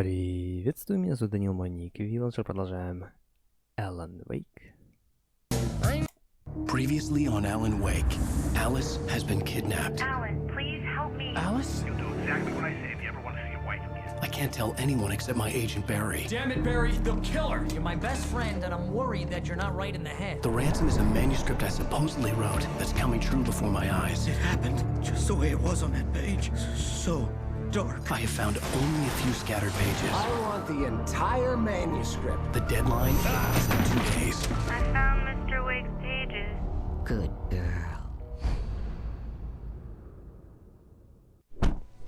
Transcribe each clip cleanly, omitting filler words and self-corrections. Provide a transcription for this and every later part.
Приветствую, меня зовут Данил Моник, Вилланджер, продолжаем. Alan Wake. Previously on Alan Wake, Alice has been kidnapped. Alan, please help me. Alice? You'll do exactly what I say if you ever want to see your wife again. I can't tell anyone except my agent Barry. Damn it, Barry, they'll kill her! You're my best friend, and I'm worried that you're not right in the head. The ransom is a manuscript I supposedly wrote that's coming true before my eyes. It happened just the way it was on that page. So dark. I have found only a few scattered pages. I want the entire manuscript. The deadline is in 2 days. I found Mr. Wake's pages. Good girl.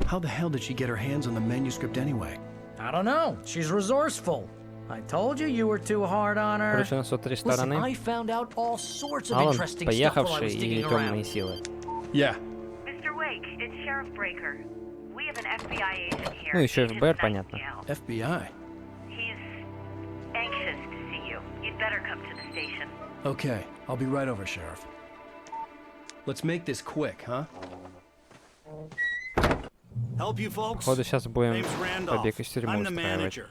How the hell did she get her hands on the manuscript anyway? I don't know. She's resourceful. I told you were too hard on her. Короче, у нас вот три Listen, стороны. I found out all sorts of Алан, interesting stuff while I поехавший was и digging темные around. силы. Yeah. Mr. Wake, it's Sheriff Breaker. We have an FBI agent here. Ну, еще Agent ФБР, понятно. Nightingale. FBI. He's anxious to see you. You'd better come to the station. Okay, I'll be right over, Sheriff. Let's make this quick, huh? Help you folks? Походу сейчас будем Name's Randolph. побег из тюрьмы I'm the устраивать. manager.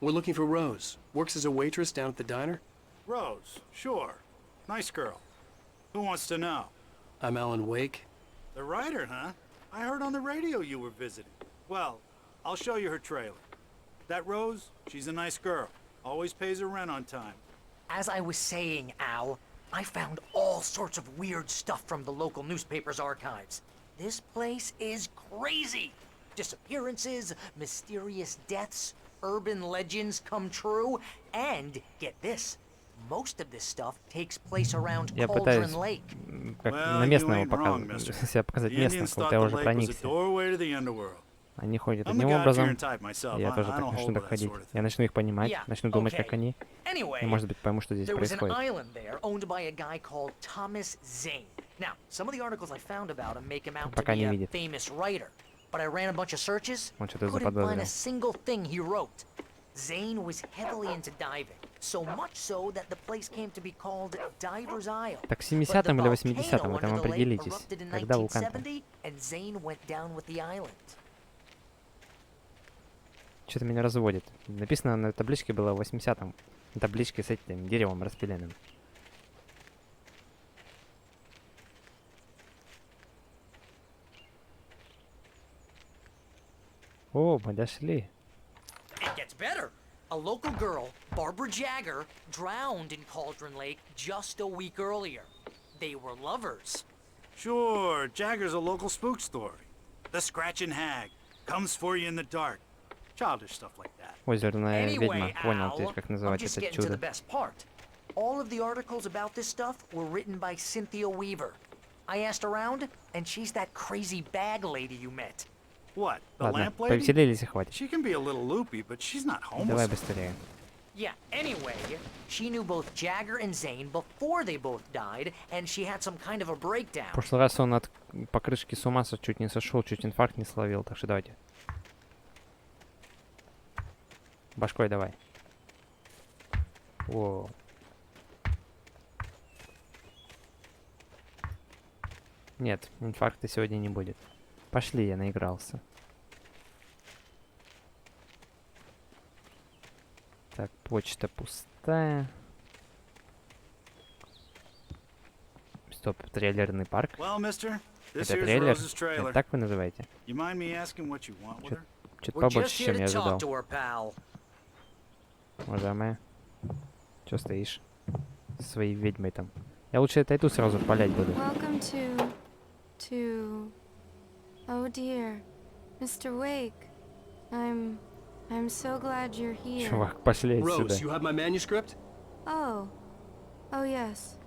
We're looking for Rose. Works as a waitress down at the diner. Rose, sure. Nice girl. Who wants to know? I'm Alan Wake. The writer, huh? I heard on the radio you were visiting. Well, I'll show you her trailer. That Rose, she's a nice girl. Always pays her rent on time. As I was saying, Al, I found all sorts of weird stuff from the local newspaper's archives. This place is crazy. Disappearances, mysterious deaths, urban legends come true, and get this, most of this stuff takes place around Я пытаюсь Cauldron Lake. как Well, на you местного ain't wrong, пока mister. себя показать The местным, Indians вот thought я the уже lake was a проникся. doorway to the underworld. Они ходят I'm a одним God-fearing образом, type myself. я тоже I так don't начну hold так with that ходить. sort of Я начну их понимать, Yeah, начну думать, okay. как они, Anyway, и, может быть, пойму, что здесь there was an происходит. island there owned by a guy called Thomas Zane. Now, some of the articles I found about him make him out to Пока be не a видит. famous writer. But I ran a bunch of searches, Он что-то couldn't find заподозрил. a single thing he wrote. Zane was heavily into diving, so much so that the place came to be called Diver's Isle. Так в But the 70-м или 80-м, volcano вы там under the lake определитесь, erupted in когда вулкан. 1970, and Zane went down with the island. Что-то меня разводит. Написано на табличке было в 80-м. На табличке с этим деревом распиленным. О, мы дошли. It gets better. A local girl, Barbara Jagger, drowned in Cauldron Lake just a week earlier. They were lovers. Sure, Jagger's a local spook story. The Scratching Hag comes for you in the dark. Childish stuff like that. Озерная ведьма. Anyway, Понял Al, теперь, как I'm называть just это getting to the чудо. best part. All of the articles about this stuff were written by Cynthia Weaver. I asked around, and she's that crazy bag lady you met. What, the Ладно, lamp lady? повеселились и хватит. She can be a little loopy, but she's not Давай homeless. быстрее. Yeah, anyway, she knew both Jagger and Zane before they both died, and she had some kind of a В breakdown. прошлый раз он от покрышки с ума чуть не сошел, чуть инфаркт не словил, так что давайте. Башкой давай. О. Нет, инфаркта сегодня не будет. Пошли, я наигрался. Так, почта пустая. Стоп, трейлерный парк. Well, mister, this Это here's трейлер? Rose's Это trailer. так вы называете? You mind me asking what you want with her? Что-то We're побольше, just here чем to я ожидал. talk to her, pal. Уважаемая. Чё стоишь? Со своей ведьмой там. Я лучше отойду, сразу палять буду. Welcome to... Oh dear, Mr. Wake. I'm so glad you're here. Чувак, пошли отсюда. Rose, you have my manuscript? Oh yes.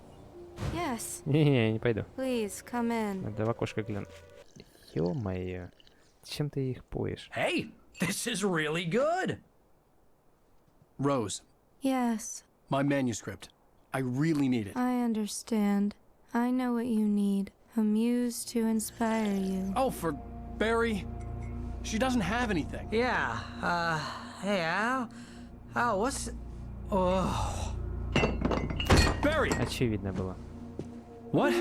Yes, Не-не, я не пойду. please come in. Надо в окошко гляну. Ё-моё. Чем ты их поешь? Hey, this is really good. Rose, Yes, my manuscript. I really need it. I understand. I know what you need. A muse to inspire you. Oh, for Barry. She doesn't have anything. Yeah, hey, Al? Al, what's... Oh... Barry! Очевидно было. What?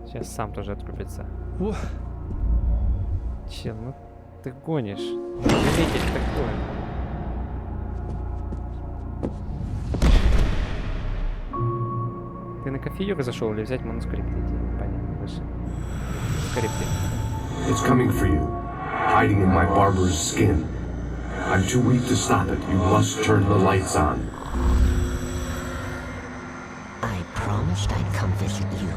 Сейчас сам тоже откупится. Wha- Чел, ну Ты гонишь. Заметишь такое. Ты на кофеёк зашел или взять манускрипт? Понятно, выше. Скрипты. It's coming for you, hiding in my barber's skin. I'm too weak to stop it. You must turn the lights on. I promised I'd come visit you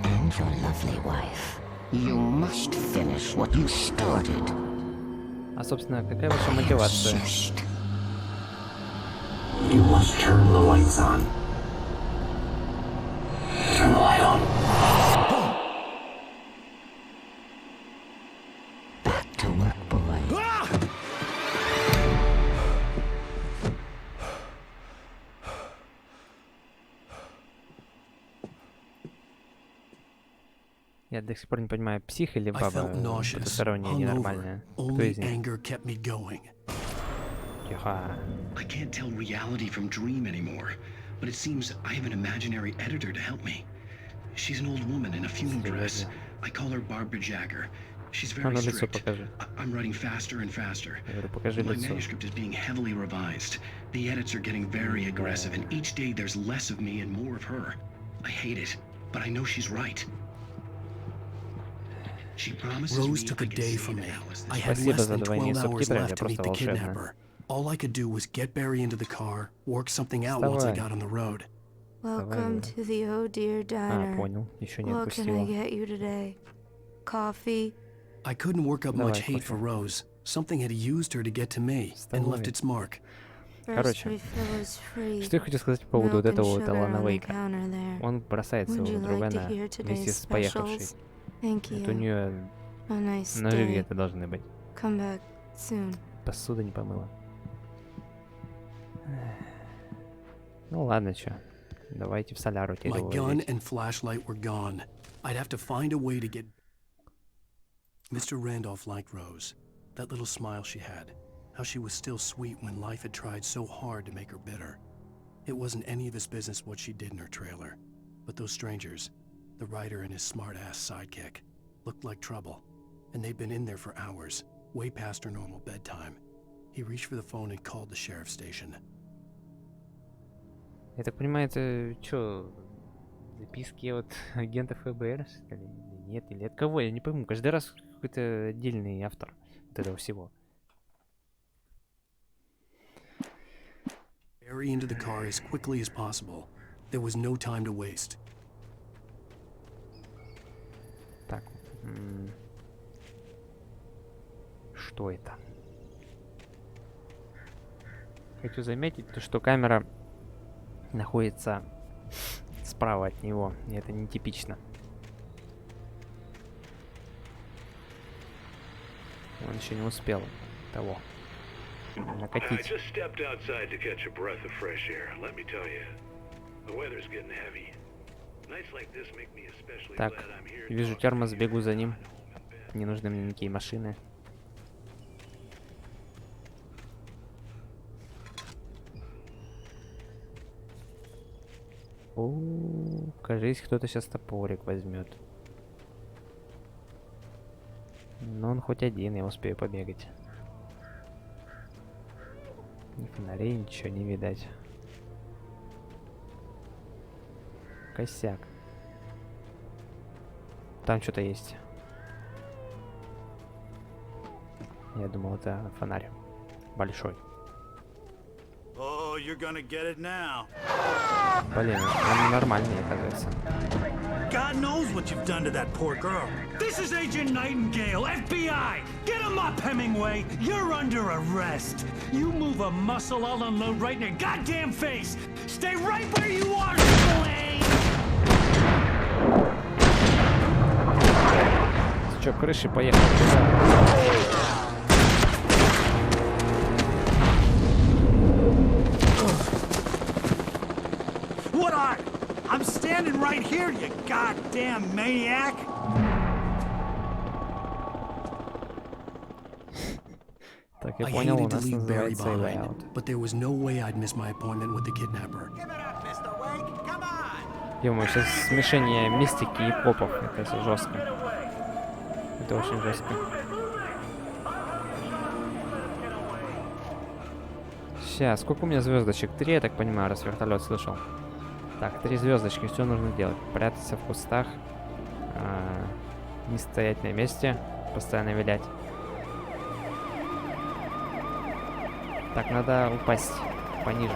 and your lovely wife. You must finish what you started. А, собственно, какая ваша мотивация? Persist. You must turn the lights on. Turn the light on. Back to work, boy. Я до сих пор не понимаю, псих или I баба felt nauseous, потусторонняя, ненормальная. hungover. Кто Only из них? anger kept me going. Тихо. I can't tell reality from dream anymore, but it seems I have an imaginary editor to help me. She's an old woman in a funeral dress. I call her Barbara Jagger. She's very Она лицо strict. покажи. I'm writing faster and faster. Я говорю, покажи My лицо. manuscript is being heavily revised. The edits are getting very aggressive, and each day there's less of me and more of her. I hate it, but I know she's right. She promises Rose me took I a can day save from an me. Alice I that had Спасибо less за than двойные 12 hours субтитры, left это to meet просто the волшебно. kidnapper. All I could do was get Barry into the car, work something out once I Вставай. got on the road. Welcome Давай. to the Oh Dear А, Diner. понял. Еще не What can I отпустила. get you today? Coffee? I couldn't work up Давай, much hate for кофе. Rose. Something had used her to get to me and left Вставай. its mark. First Короче, refill is free. Что я хочу сказать по поводу вот Milk and этого вот sugar Алана on the Вейка. counter there. Он бросает Would своего you like to другана hear вместе today's с поехавшей. specials? Thank Это у you. нее A nice ножи day. где-то должны быть. Come back soon. Посуда не помыла. Ну ладно, чё. Давайте в соляру теперь My его gun возить. and flashlight were gone. I'd have to find a way to get... Mr. Randolph liked Rose. That little smile she had. How she was still sweet when life had tried so hard to make her bitter. It wasn't any of his business what she did in her trailer. But those strangers, the writer and his smart-ass sidekick, looked like trouble. And they'd been in there for hours, way past her normal bedtime. He reached for the phone and called the sheriff's station. Я так понимаю, это чё, записки от агентов ФБР, что ли? Или нет, или от кого? Я не пойму. Каждый раз какой-то отдельный автор от этого всего. Barry into the car as quickly as possible. There was no time to waste. Так. Что это? Хочу заметить, то, что камера находится справа от него, и это нетипично. Он еще не успел того I накатить. just stepped outside to catch a breath of fresh air. Let me tell you, the weather's getting heavy. Nights like this make me especially Так, glad I'm here. вижу термос, бегу за ним. Не нужны мне никакие машины. О, кажись, кто-то сейчас топорик возьмет. Но он хоть один, я успею побегать. Ни фонарей, ничего не видать. Косяк. Там что-то есть. Я думал, это фонарь. Большой. Oh, you're gonna get it now. Блин, он нормальный, оказывается. God knows what you've done to that poor girl. This is Agent Nightingale, FBI! Get him up, Hemingway! You're under arrest! You move a muscle, I'll unload right in your goddamn face! Stay right where you are, Slade! С чё, крыши поехал? What are? I'm standing right here, you goddamn maniac! Так, я I понял, у hated to нас leave Barry называется Way behind, Out. but there was no way I'd miss my appointment with the kidnapper. Ё-моё, сейчас смешение мистики и попов. Это всё жестко. Это очень жестко. Сейчас, сколько у меня звездочек? 3, я так понимаю, раз вертолет слышал. Так, 3 звездочки, что нужно делать? Прятаться в кустах. Не стоять на месте, постоянно вилять. Так, надо упасть пониже,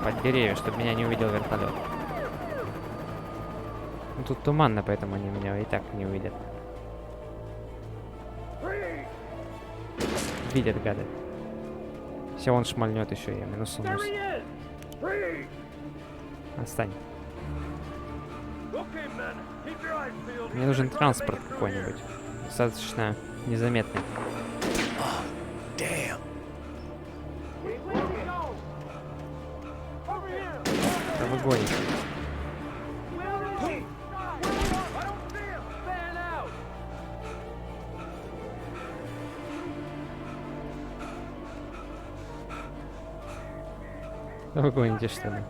под деревья, чтобы меня не увидел вертолет. Ну, тут туманно, поэтому они меня и так не увидят. Видят, гады. Все, он шмальнет еще, я минусанусь. Отстань. Мне нужен транспорт какой-нибудь. Достаточно незаметный. Да вы гоните. Да вы гоните, что ли?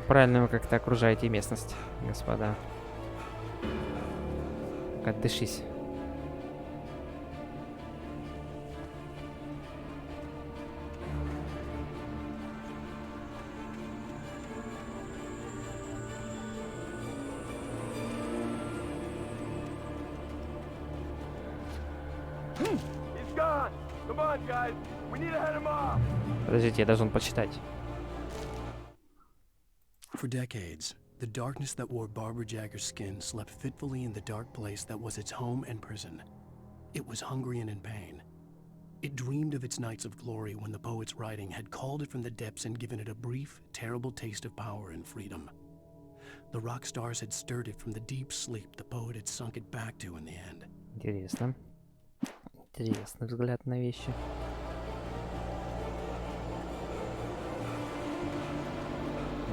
Правильно вы как-то окружаете местность, господа. Так, отдышись. Подождите, я должен почитать. For decades, the darkness that wore Barbara Jagger's skin slept fitfully in the dark place that was its home and prison. It was hungry and in pain. It dreamed of its nights of glory when the poet's writing had called it from the depths and given it a brief, terrible taste of power and freedom. The rock stars had stirred it from the deep sleep the poet had sunk it back to in the end. Интересно. Интересный взгляд на вещи.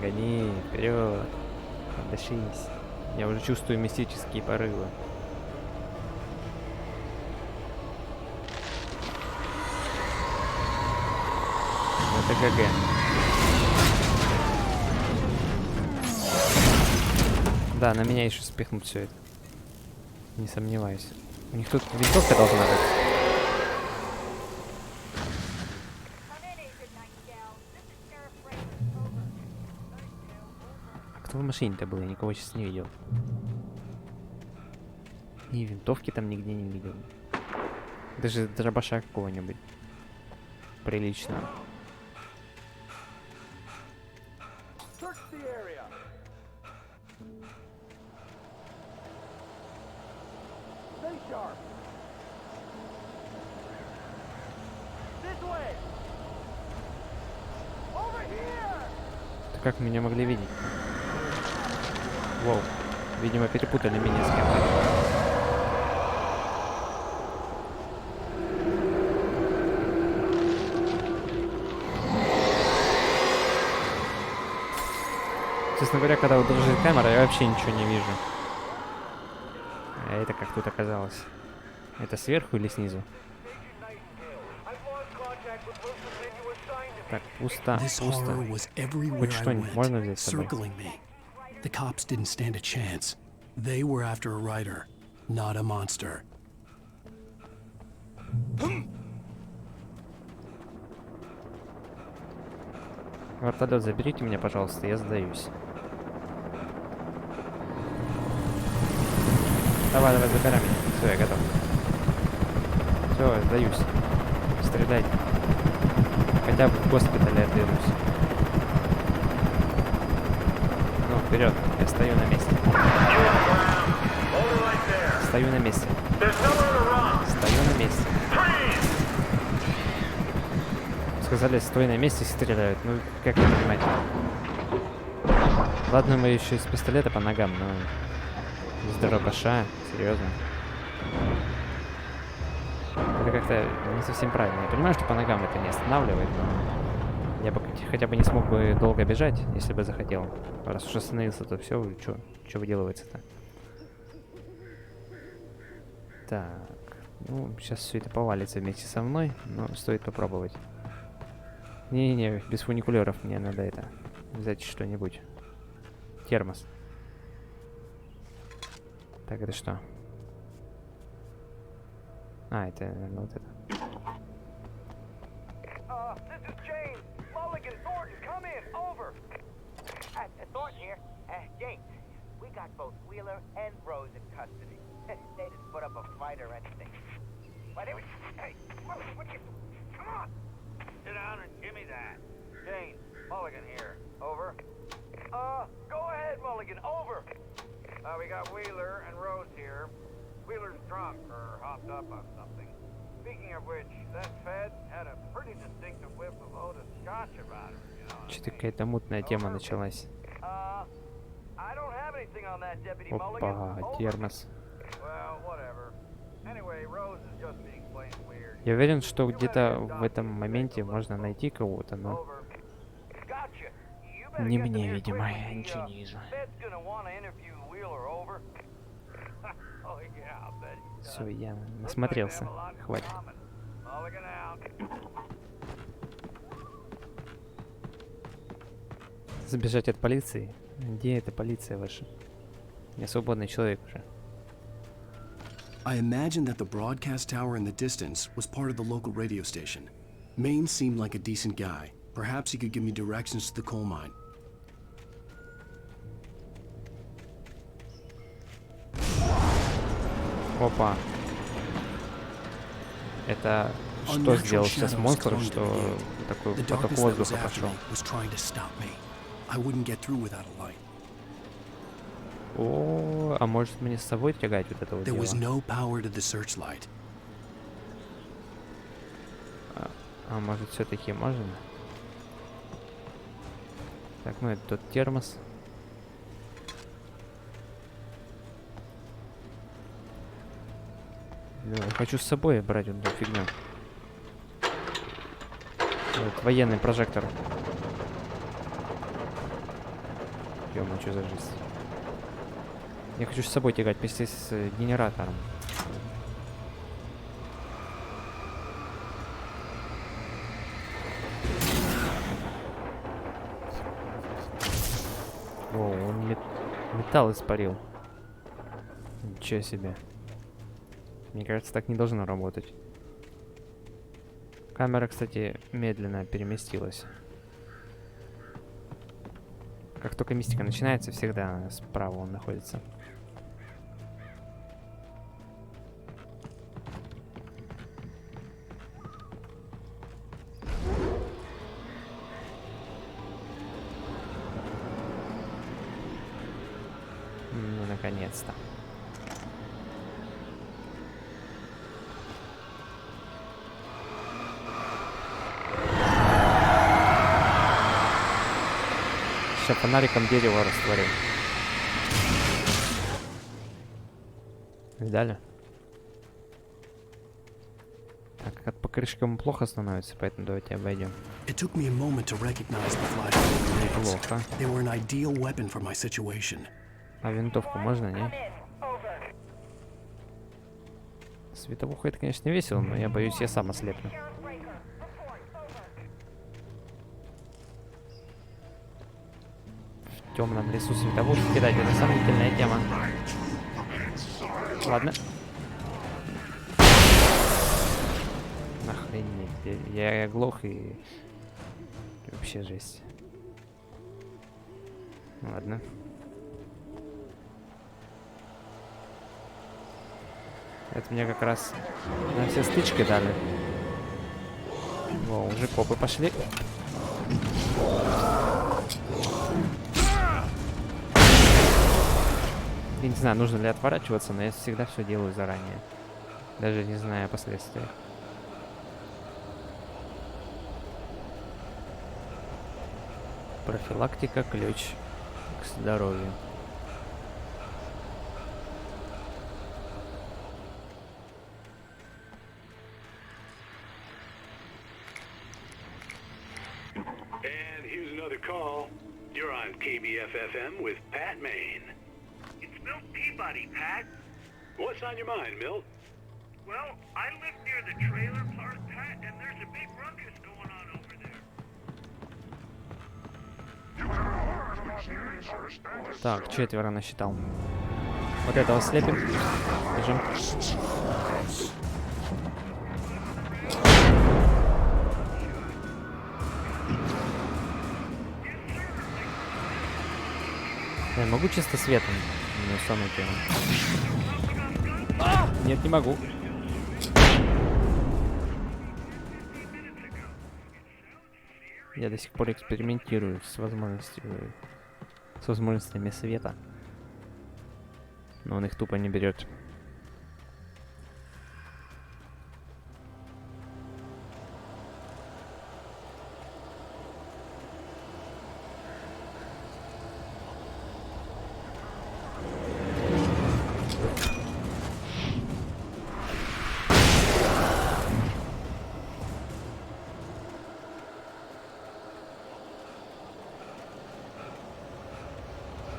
Гони, вперед, отдышись. Я уже чувствую мистические порывы. Это ГГ. Да, на меня еще спихнут все это. Не сомневаюсь. У них тут винтовка должна быть. Кто в машине-то был? Я никого сейчас не видел. И винтовки там нигде не видел. Даже дробаша какого-нибудь приличного. Это как меня могли видеть? Воу. Видимо, перепутали меня с кем-то. Честно говоря, когда вот дрожит камера, я вообще ничего не вижу. А это как тут оказалось? Это сверху или снизу? Так, пусто, пусто. Хоть что-нибудь можно взять с собой? The cops didn't stand a chance. They were after a writer, not a monster. Вертолет, заберите меня, пожалуйста, я сдаюсь. Давай, давай, забирай меня. Все, я готов. Все, я сдаюсь. Стреляйте. Хотя бы в госпитале отберусь. Ну, вперед, я стою на месте. Стою на месте. Стою на месте. Сказали, стой на месте, стреляют. Ну, как вы понимаете? Ладно, мы еще из пистолета по ногам, но из дробаша, серьезно. Это как-то не совсем правильно. Я понимаю, что по ногам это не останавливает, но я бы хотя бы не смог бы долго бежать, если бы захотел. Раз уж остановился, то все, что выделывается-то? Так, ну, сейчас все это повалится вместе со мной, но стоит попробовать. Не-не-не, без фуникулеров мне надо это взять что-нибудь. Термос. Так, это что? А, это, наверное, вот это. This is James. Mulligan, Thornton, come in. Over. Thornton here. James, we got both Wheeler and Rose in custody. They didn't put up a fight or anything. Why, they were... Hey, what you... Come on. Sit down and give me that. James, Mulligan here. Over. Go ahead, Mulligan. Over. We got Wheeler and Rose here. Wheeler's drunk or hopped up on something. Speaking of which, that Fed had a pretty distinctive whiff of Otis Scotch about her, you know. Что-то какая-то мутная тема началась. I don't have anything on that, Deputy Mulligan. Опа, термос. Well, whatever. Anyway, Rose is just being plain weird. Я уверен, что где-то в этом моменте можно найти кого-то, но... Не мне, видимо, я ничего не вижу. Все, я насмотрелся. Хватит. Забежать от полиции? Где эта полиция ваша? Я свободный человек уже. I imagined that the broadcast tower in the distance was part of the local radio station. Maine seemed like a decent guy. Perhaps he could give me directions to the coal mine. Опа. Это что сделал сейчас монстр, что такой поток воздуха пошел? О, а может мне с собой тягать вот это вот дело? А может все-таки можно? Так, ну это тот термос. Я хочу с собой брать эту фигню. Вот, военный прожектор. Ё-моё, что за жизнь? Я хочу с собой тягать вместе с генератором. О, он металл испарил. Ничего себе. Мне кажется, так не должно работать. Камера, кстати, медленно переместилась. Как только мистика начинается, всегда справа он находится. Ну, наконец-то. Сейчас фонариком дерево растворим. Видали? Так, от покрышкам плохо становится, поэтому давайте обойдем. Плохо. А винтовку можно, не? Световуха это, конечно, весело, но я боюсь, я сам ослепну. В темном лесу световухи кидать — это сомнительная тема. Ладно. Охренеть. Я оглох и... Вообще жесть. Ладно. Это мне как раз на все стычки дали. О, уже копы пошли. Я не знаю, нужно ли отворачиваться, но я всегда все делаю заранее. Даже не зная последствий. Профилактика — ключ к здоровью. And here's another call. You're on KBF-FM with Pat Maine. It's Milt Peabody, Pat. What's on your mind, Milt? Well, I live near the trailer park, Pat, and there's a big ruckus going on over there. Так, 4 насчитал. Вот этого слепим. Бежим. Я могу чисто светом не устануть его? Нет, не могу. Я до сих пор экспериментирую с возможностями света. Но он их тупо не берет.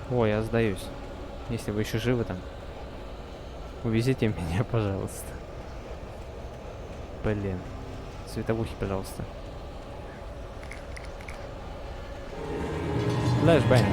Ой, я сдаюсь. Если вы еще живы там, увезите меня, пожалуйста. Блин. Световухи, пожалуйста. Флэшбэнг.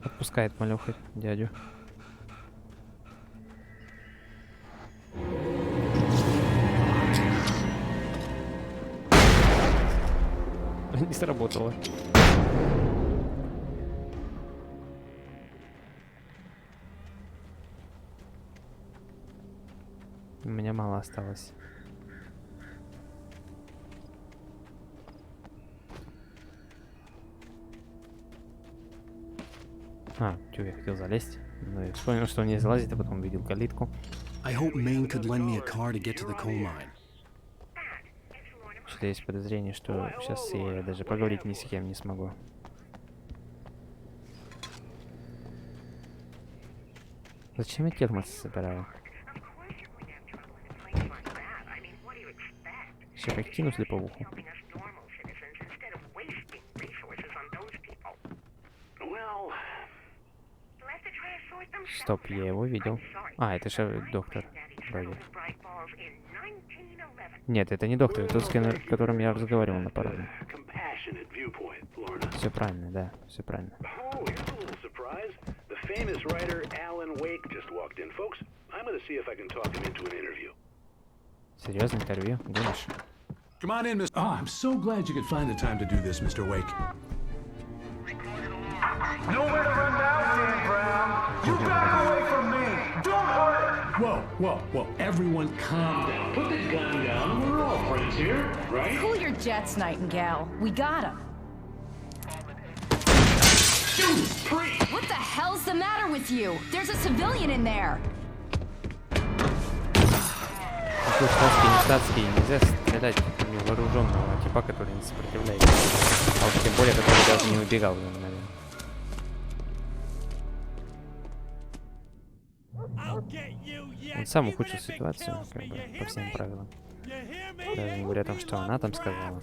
Отпускает малёха дядю. Не сработало. У меня мало осталось. А, чё, я хотел залезть. Но я вспомнил, что он не залазит, а потом увидел калитку. Что-то есть подозрение, что сейчас я даже поговорить ни с кем не смогу. Зачем я термос собираю? Еще как кину слеповуху. Стоп, я его видел. А, это же доктор. Вроде. Нет, это не доктор, это тот, с которым я разговаривал на пароме. Все правильно, да, все правильно. Серьезно, интервью? Гонишь? Come on in, Mr. Oh, I'm so glad you could find the time to do this, Mr. Wake. Nowhere to run now, Dan Brown. You back away from me. Don't hurt it. Whoa, whoa, whoa. Everyone calm down. Put the gun down. We're all friends here, right? Cool your jets, Nightingale. We got him. What the hell's the matter with you? There's a civilian in there. Штатский, нельзя стрелять в невооруженного типа, который не сопротивляется. А уж тем более, который даже не убегал, наверное. Он сам ухудшил ситуацию, как бы, по всем правилам. Даже не говоря о том, что она там сказала.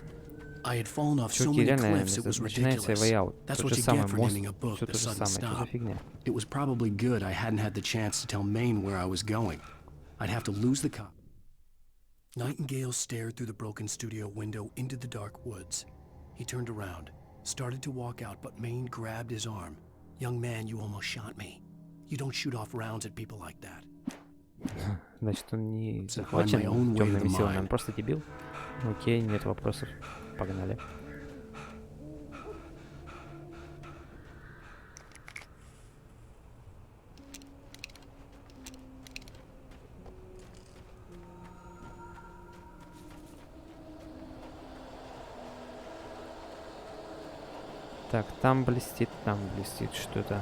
Чуваки, реально, начинается way out. Тот же самый мост, все то же самое, что за фигня. It was probably good I hadn't had the chance to tell Maine where I was going. I'd have to lose the cop. Nightingale stared through the broken studio window into the dark woods. He turned around, started to walk out, but Maine grabbed his arm. Young man, you almost shot me. You don't shoot off rounds at people like that. Значит, он не захвачен темными силами, он просто дебил. Окей, нет вопросов. Погнали. Так, там блестит что-то.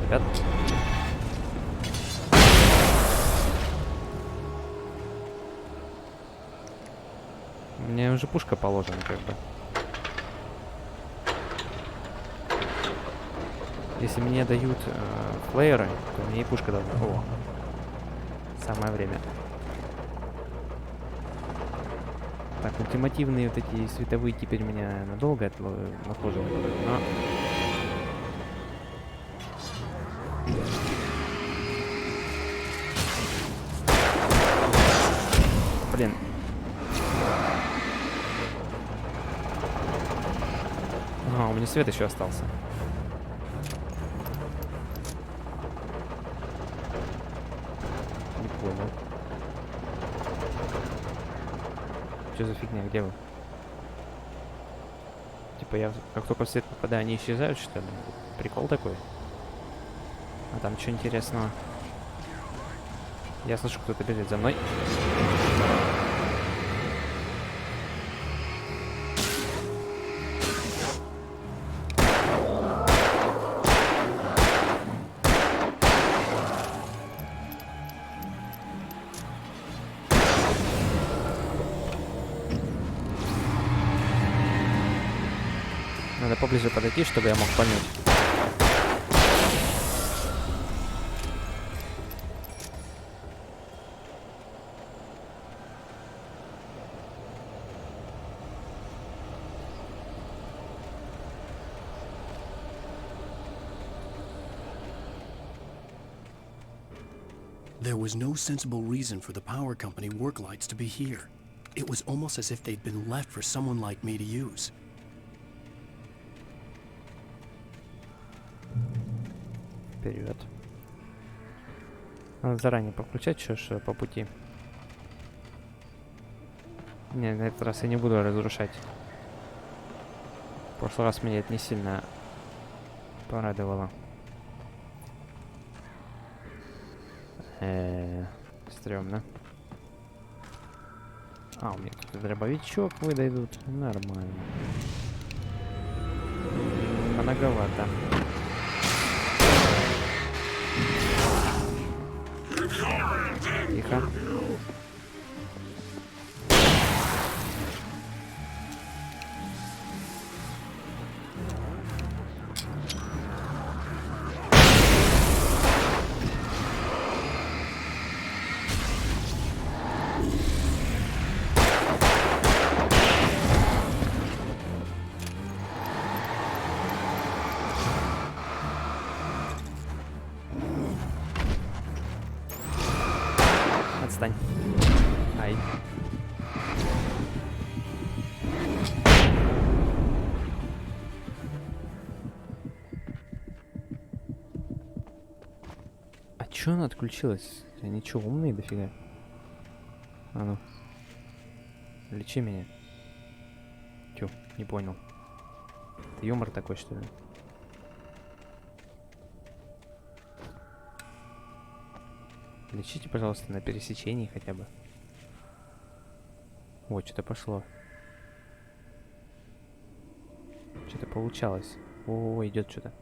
Ребят. Мне уже пушка положена, как бы. Если мне дают флееры, то мне и пушка должна. О, самое время. Так, ультимативные вот эти световые теперь меня надолго отложены. Но... Блин. Ага, у меня свет еще остался. Не понял. Что за фигня? Где вы? Типа я как только в свет попадаю, они исчезают, что ли? Прикол такой. А там что интересного? Я слышу, кто-то бежит за мной. Надо поближе подойти, чтобы я мог понять. There was no sensible reason for the power company work lights to be here. It was almost as if they'd been left for someone like me to use. Вперед. Надо заранее подключать, что по пути. Не, на этот раз я не буду разрушать. В прошлый раз меня это не сильно порадовало. Стрёмно. А, у меня тут дробовичок выдадут. Нормально. Многовато. Тихо. Отстань. Ай. А чё она отключилась? Они чё, умные дофига? А ну. Лечи меня. Тю, не понял. Это юмор такой, что ли? Лечите, пожалуйста, на пересечении хотя бы. Вот, что-то пошло. Что-то получалось. О, идет что-то.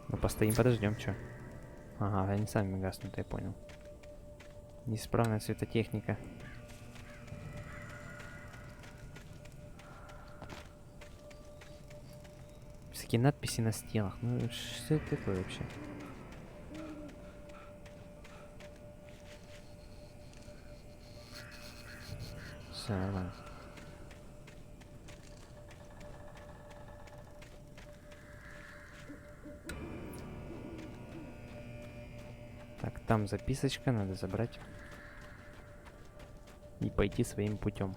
Ну, постоим, подождем, что. Ага, они сами гаснут, я понял. Неисправная светотехника. Всякие надписи на стенах. Ну, что это такое вообще? Все нормально. Так, там записочка, надо забрать. И пойти своим путем.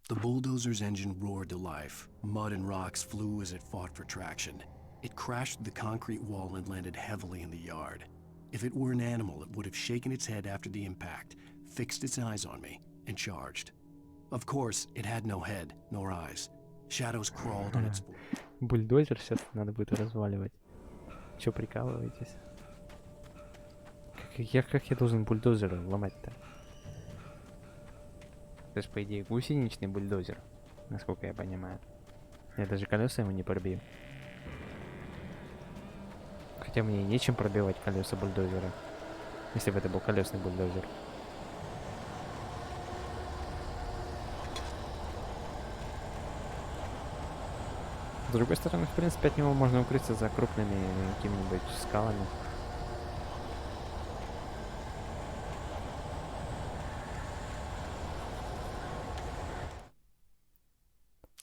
The bulldozer's engine roared to life. Mud and rocks flew as it fought for traction. It crashed through the concrete wall and landed heavily in the yard. If it were an animal, it would have shaken its head after the impact, fixed its eyes on me, and charged. Of course, it had no head, nor eyes. Shadows crawled on its... Бульдозер сейчас надо будет разваливать. Чё, прикалываетесь? Как я должен бульдозер ломать-то? Это же, по идее, гусеничный бульдозер, насколько я понимаю. Я даже колеса ему не пробью. Хотя мне и нечем пробивать колеса бульдозера. Если бы это был колесный бульдозер. С другой стороны, в принципе, от него можно укрыться за крупными какими-нибудь скалами.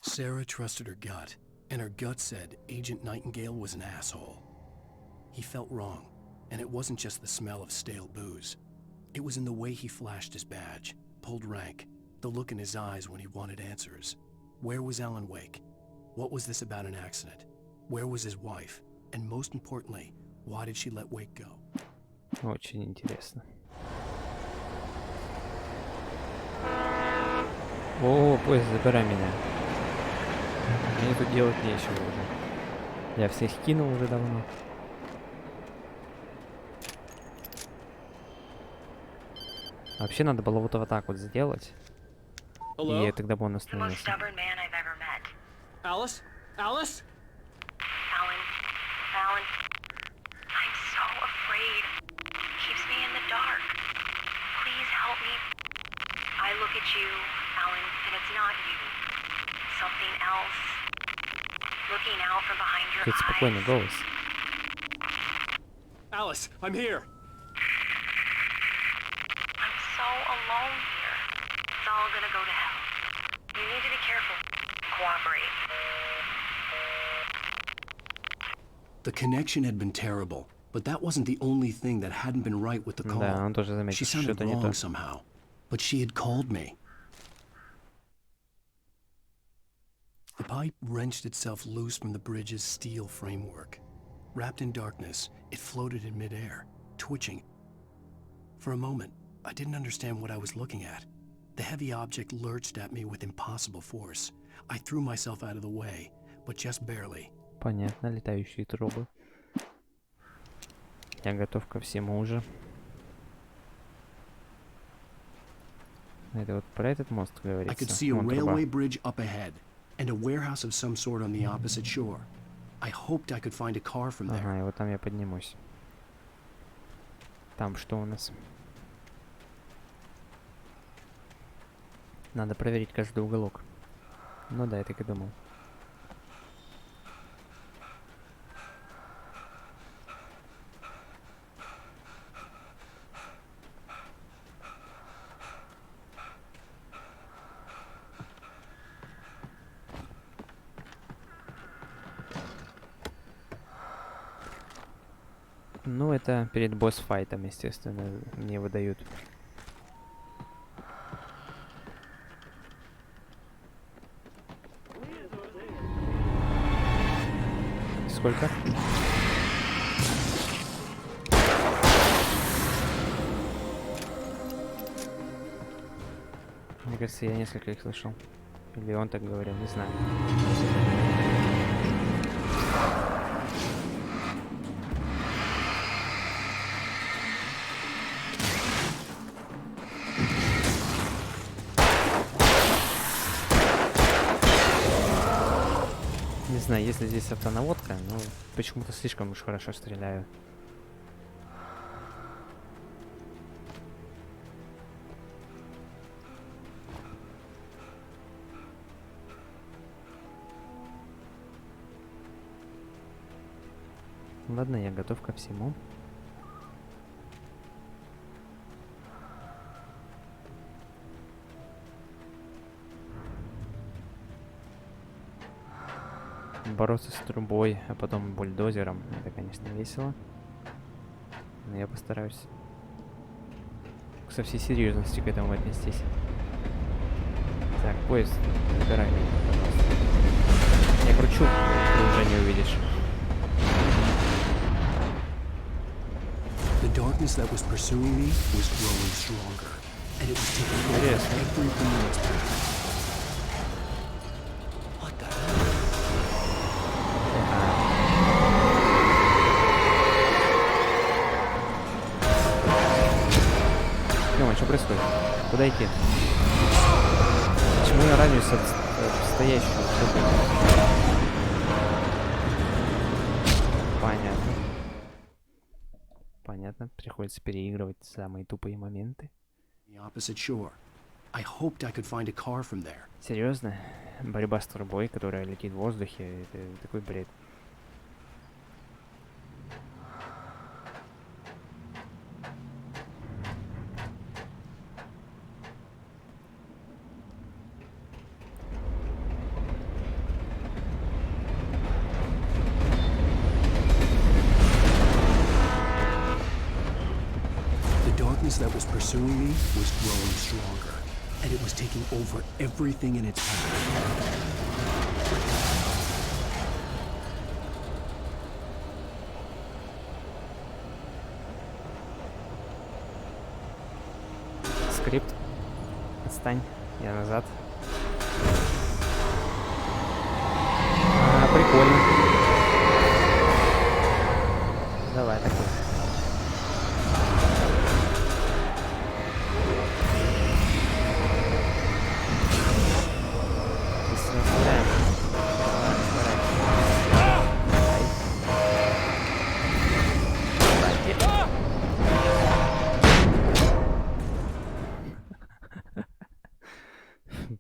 Sarah trusted her gut, and her gut said Agent Nightingale was an asshole. He felt wrong, and it wasn't just the smell of stale booze. It was in the way he flashed his badge, pulled rank, the look in his eyes when he wanted answers. Where was Alan Wake? What was this about an accident? Where was his wife? And most importantly, why did she let Wake go? Очень интересно. О, поезд, забирай меня. Мне тут делать нечего уже. Я всех кинул уже давно. Вообще надо было вот так вот сделать. Hello? И тогда бы он остановился. Stubborn man I've ever met. Alice? Alice? Alan. Alan. I'm so afraid. Keeps me in the dark. Please help me. I look at you, Alan, and it's not you. Something else. Looking out from behind your Какой спокойный голос. Alice, I'm here. I'm so alone here. It's all gonna go to hell. You need to be careful. Cooperate. The connection had been terrible, but that wasn't the only thing that hadn't been right with the call. Да, он тоже заметил, She что sounded что-то не wrong то. somehow, but she had called me. The pipe wrenched itself loose from the bridge's steel framework. Wrapped in darkness, it floated in midair, twitching. For a moment, I didn't understand what I was looking at. The heavy object lurched at me with impossible force. I threw myself out of the way, but just barely. Понятно, летающие трубы. Я готов ко всему уже. Это вот про этот мост говорится. I could see a Вон труба. railway bridge up ahead, and a warehouse of some sort on the opposite shore. I hoped I could find a car from there. Ага, и вот там я поднимусь. Там что у нас? Надо проверить каждый уголок. Ну да, я так и думал. Ну, это перед босс-файтом, естественно, мне выдают. Сколько? Мне кажется, я несколько их слышал. Или он так говорил, не знаю. Не знаю, если здесь автонаводка, но почему-то слишком уж хорошо стреляю. Ладно, я готов ко всему. Бороться с трубой, а потом бульдозером. Это, конечно, весело. Но я постараюсь со всей серьезностью к этому отнестись. Так, поезд, забирай меня, пожалуйста. Я кручу, ты уже не увидишь. The darkness that was pursuing me was growing stronger, and it was taking over every minute path. What the hell? Тёма, что происходит? Куда идти? Почему я ранюсь от стоящего? Понятно. Понятно, приходится переигрывать самые тупые моменты. Серьезно? Борьба с трубой, которая летит в воздухе, это такой бред. That was pursuing me was growing stronger, and it was taking over everything in its path. Скрипт. Отстань. Я назад. Прикольно. Давай, такой.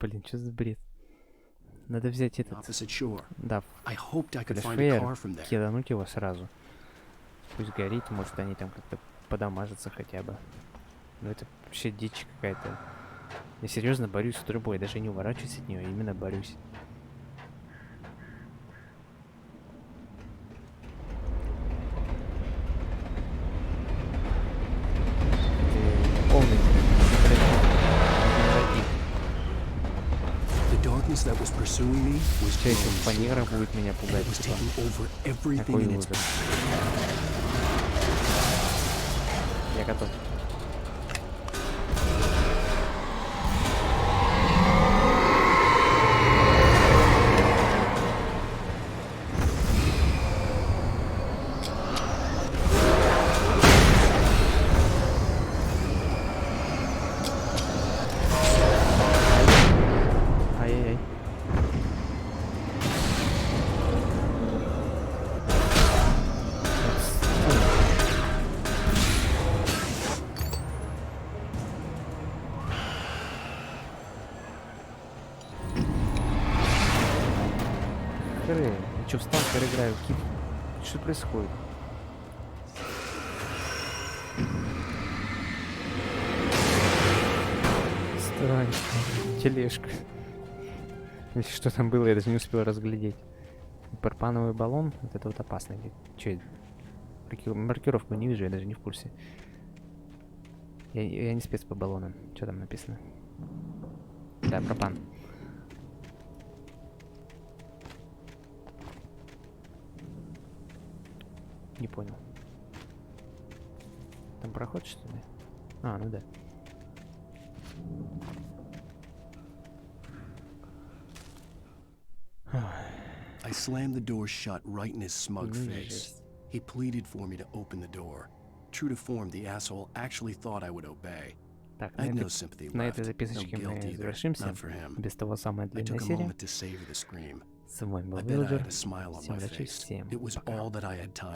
Блин, что за бред? Надо взять этот... Да, флешфейер, кидануть его сразу. Пусть горит, может они там как-то подамажатся хотя бы. Но это вообще дичь какая-то. Я серьезно борюсь с трубой, даже не уворачиваюсь от нее, именно борюсь. Сейчас еще фанера будет меня пугать. Какой ужас. Я готов. Я что, в сталкер играю? Что происходит? Странно. Тележка. Если что там было, я даже не успел разглядеть. Пропановый баллон. Вот это вот опасно. Че? Маркировку не вижу, я даже не в курсе. Я не спец по баллонам. Что там написано? Да, пропан. Не понял. Там проход, что ли? А, ну да. I slammed the door shut right in his smug face. He pleaded for me to open the door. True to form, the asshole actually thought I would obey. Так, на этой записочке мы завершимся. Без того самая длинная серия. С вами был Вилджер. Всем удачи, всем пока.